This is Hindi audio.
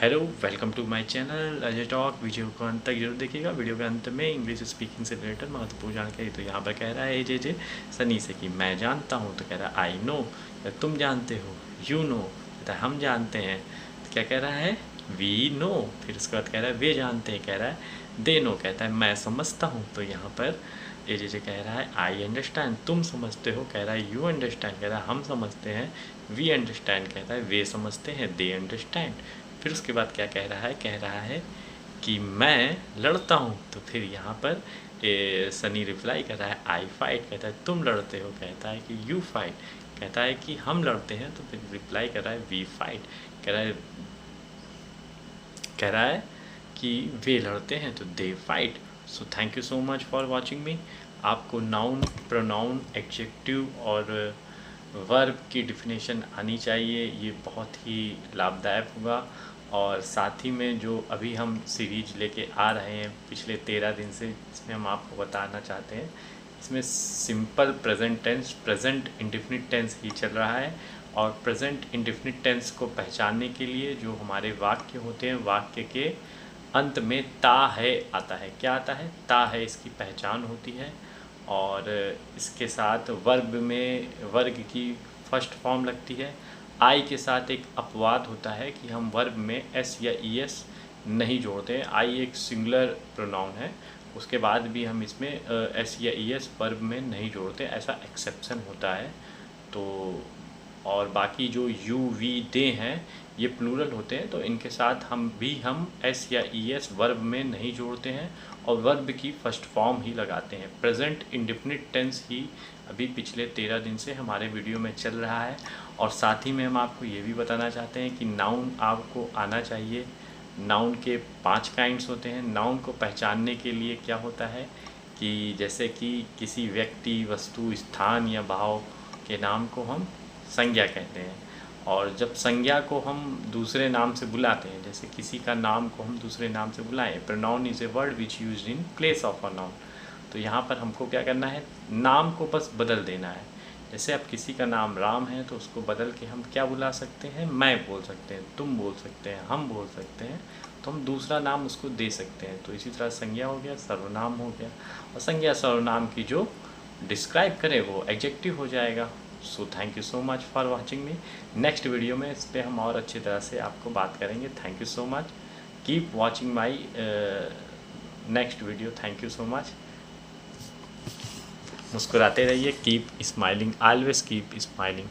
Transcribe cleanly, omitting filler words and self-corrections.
Hello, welcome to my channel Ajay talk. Video को अंत तक जरूर देखिएगा। वीडियो के अंत में इंग्लिश स्पीकिंग से रिलेटेड महत्वपूर्ण जानकारी। तो यहाँ पर कह रहा है जे सनी से कि मैं जानता हूँ, तो कह रहा है आई नो, तुम जानते हो, यू नो, कहता है हम जानते हैं। तो क्या कह रहा है, वी नो। फिर उसके बाद कह रहा है वे जानते हैं, कह रहा है दे नो, कहता है मैं समझता हूँ। तो यहाँ पर जे कह रहा है आई अंडरस्टैंड, तुम समझते हो, कह रहा है यू अंडरस्टैंड, कह रहा है हम समझते हैं। वी अंडरस्टैंड, कहता है वे समझते हैं, दे अंडरस्टैंड। फिर उसके बाद क्या कह रहा है कि मैं लड़ता हूँ। तो फिर यहाँ पर सनी रिप्लाई कर रहा है आई फाइट, कहता है तुम लड़ते हो, कहता है कि यू फाइट, कहता है कि हम लड़ते हैं। तो फिर रिप्लाई कर रहा है वी फाइट, कह रहा है कि वे लड़ते हैं, तो they fight. So thank you so much for watching मी। आपको नाउन, प्रोनाउन, एडजेक्टिव और वर्ब की डिफिनेशन आनी चाहिए, ये बहुत ही लाभदायक होगा। और साथ ही में जो अभी हम सीरीज लेके आ रहे हैं पिछले 13 दिन से, इसमें हम आपको बताना चाहते हैं, इसमें simple present tense, present indefinite tense ही चल रहा है। और प्रेजेंट इंडेफिनिट टेंस को पहचानने के लिए जो हमारे वाक्य होते हैं, वाक्य के अंत में ता है आता है। क्या आता है? ता है, इसकी पहचान होती है। और इसके साथ वर्ब में वर्ग की फर्स्ट फॉर्म लगती है। आई के साथ एक अपवाद होता है कि हम वर्ब में एस या ई एस नहीं जोड़ते हैं। आई एक सिंगुलर प्रोनाउन है, उसके बाद भी हम इसमें एस या ई एस वर्ब में नहीं जोड़ते, ऐसा एक्सेप्शन होता है। तो और बाकी जो यू वी दे हैं ये प्लूरल होते हैं, तो इनके साथ हम एस या ई एस वर्ब में नहीं जोड़ते हैं और वर्ब की फर्स्ट फॉर्म ही लगाते हैं। प्रेजेंट इंडेफिनिट टेंस ही अभी पिछले 13 दिन से हमारे वीडियो में चल रहा है। और साथ ही में हम आपको ये भी बताना चाहते हैं कि नाउन आपको आना चाहिए। नाउन के 5 काइंड्स होते हैं। नाउन को पहचानने के लिए क्या होता है कि जैसे कि किसी व्यक्ति, वस्तु, स्थान या भाव के नाम को हम संज्ञा कहते हैं। और जब संज्ञा को हम दूसरे नाम से बुलाते हैं, जैसे किसी का नाम को हम दूसरे नाम से बुलाएं, pronoun is a word which used in place of a noun. तो यहाँ पर हमको क्या करना है, नाम को बस बदल देना है। जैसे अब किसी का नाम राम है तो उसको बदल के हम क्या बुला सकते हैं, मैं बोल सकते हैं, तुम बोल सकते हैं, हम बोल सकते हैं। तो हम दूसरा नाम उसको दे सकते हैं। तो इसी तरह संज्ञा हो गया, सर्वनाम हो गया। और संज्ञा सर्वनाम की जो डिस्क्राइब करे वो एडजेक्टिव हो जाएगा। So thank you so much for watching me. Next video में इस पर हम और अच्छी तरह से आपको बात करेंगे। Thank you so much, keep watching my next video. Thank you so much. मुस्कुराते रहिए, keep smiling, always keep smiling.